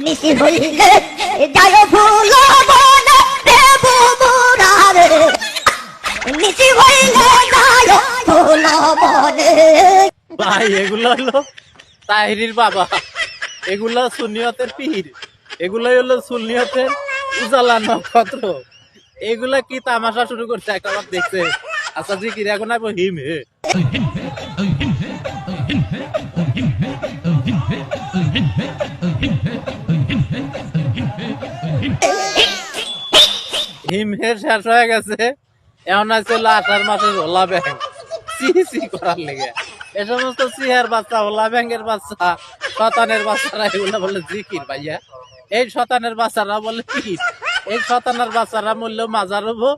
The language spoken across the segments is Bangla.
নিশি হইলে যায় ফুল বনে দেব মুরারে নিশি হইলে যায় ফুল বনে। ভাই এগুলো হলো তাহিরির বাবা, এগুলো সুন্নিয়তের পীর, এগুলোই হলো সুন্নিয়তের উজালা নক্ষত্র। এগুলা কি তামাশা শুরু করছে একটা দেখছে। আচ্ছা জিকির এখন আইবো হিম হে। হিম হে শেষ হয়ে গেছে, এখন আছে আষাঢ় মাসের ওলা ব্যাং সি করার লেগে। এ সমস্ত সিহার বাচ্চা, ওলা ব্যাংকের বাচ্চা, শতানের বাচ্চারা এগুলো বলে জিকির ভাইয়া। এই শতানের বাচ্চারা বলে পীর, এই শতানের বাচ্চারা মূল্য মাজার হবো।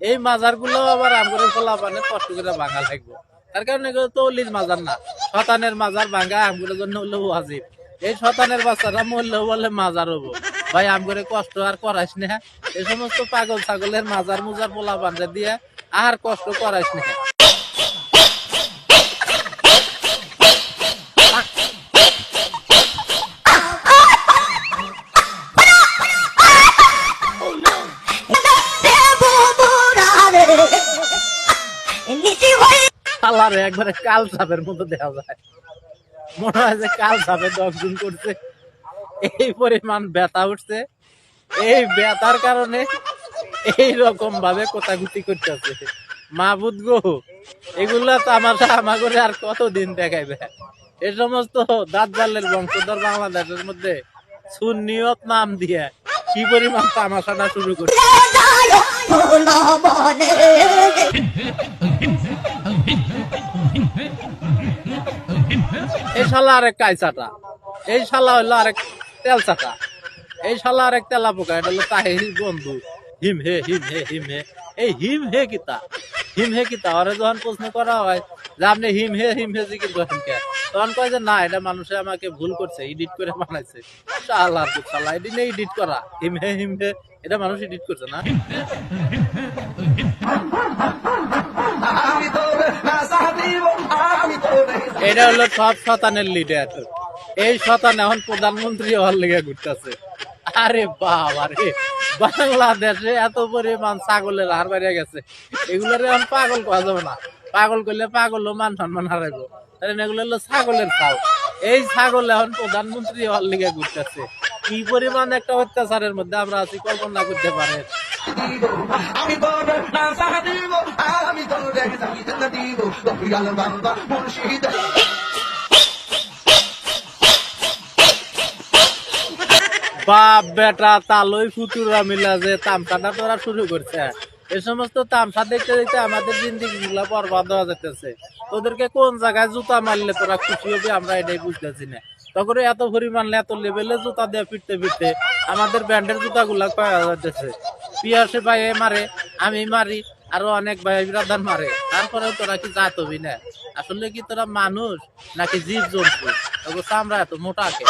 এই মাজার গুলো আবার আমগরে খোলা মানে কষ্ট করে ভাঙা লাগবো। তার কারণে এগুলো তৌলির মাজার না, শতানের মাজার ভাঙা আমগরের জন্য হলো ওয়াজিব। এই শতানের বাচ্চারা মূল্য বলে মাজার হবো। ভাই আমগরে কষ্ট আর করাইস না, এই সমস্ত পাগল ছাগলের মাজার মুজার পোলা বান্ধে দিয়ে আর কষ্ট করাইস না। আল্লাহরে একবারে কাল সাপের মতো দেখা যায়, মনে হয় যে কাল সাপে দর্শন করছে। এই পরিমাণ ব্যথা উঠছে, এই ব্যথার কারণে এই রকম ভাবে কোথাগুতি করতেছে। মাহবুদ গো, এগুলা তামাশা আমাগরে আর কতদিন দেখাইবে? এই সমস্ত দাজ্জালের বংশধর বাংলাদেশের মধ্যে সুন্নিয়ত নাম দিয়ে কি পরিমাণ তামাশাটা শুরু করছে। এই শালা আরেক কাইচাটা, এই শালা হইলো আরেক তেল চাটা, এই শালা আরেক তেলা পোকা। এটা হলো তাহিরির বন্ধু হিম হে হিম হে হিম হে। এই হিম হে কিতা, হিম হে কিতা ওরে যখন প্রশ্ন করা হয় যে আপনি হিম হে জিকির করেন কে, তখন কয় যে না, এটা মানুষে আমাকে ভুল করছে, এডিট করে বানাইছে। শালা শালা এদিন এডিট করা হিম হে এটা মানুষ এডিট করছে না। এটা হলো সব শতানের লিডার। এই শতান এখন প্রধানমন্ত্রী হওয়ার লেগে ঘুরতেছে। আরে বাবা রে, বাংলাদেশে এত পরিমাণ ছাগলের হার বাড়িয়ে গেছে, এগুলোর এখন পাগল করা যাবে না। পাগল করলে পাগল মান সম্মান হারাইব। এগুলো হলো ছাগলের ছাও। এই ছাগল এখন প্রধানমন্ত্রী হওয়ার লেগে ঘুরতেছে। কি পরিমাণ একটা অত্যাচারের মধ্যে আমরা আছি কল্পনা করতে পারেন। বাপ বেটা তালই ফুতুরা মিলা যে তামসাটা তোরা শুরু করছে। এই সমস্ত তামসা দেখতে দেখতে আমাদের জিন্দিগি গুলা বরবাদ হওয়া যেতেছে। তোদেরকে কোন জায়গায় জুতা মারলে তোরা খুশি হবি আমরা এটাই বুঝতেছি না। তখন এত পরিমাণ এত লেভেলে জুতা দিয়ে ফিরতে ফিরতে আমাদের ব্যান্ডের জুতা গুলা কয়া যাচ্ছে। পিয়াসে ভাই মারে, আমি মারি, আরো অনেক ভাই বিরাদার মারে, তারপরে তোরা কি জাত হবি না? আসলে কি তোরা মানুষ নাকি জীব জন্তু? চামড়া এত মোটা কে?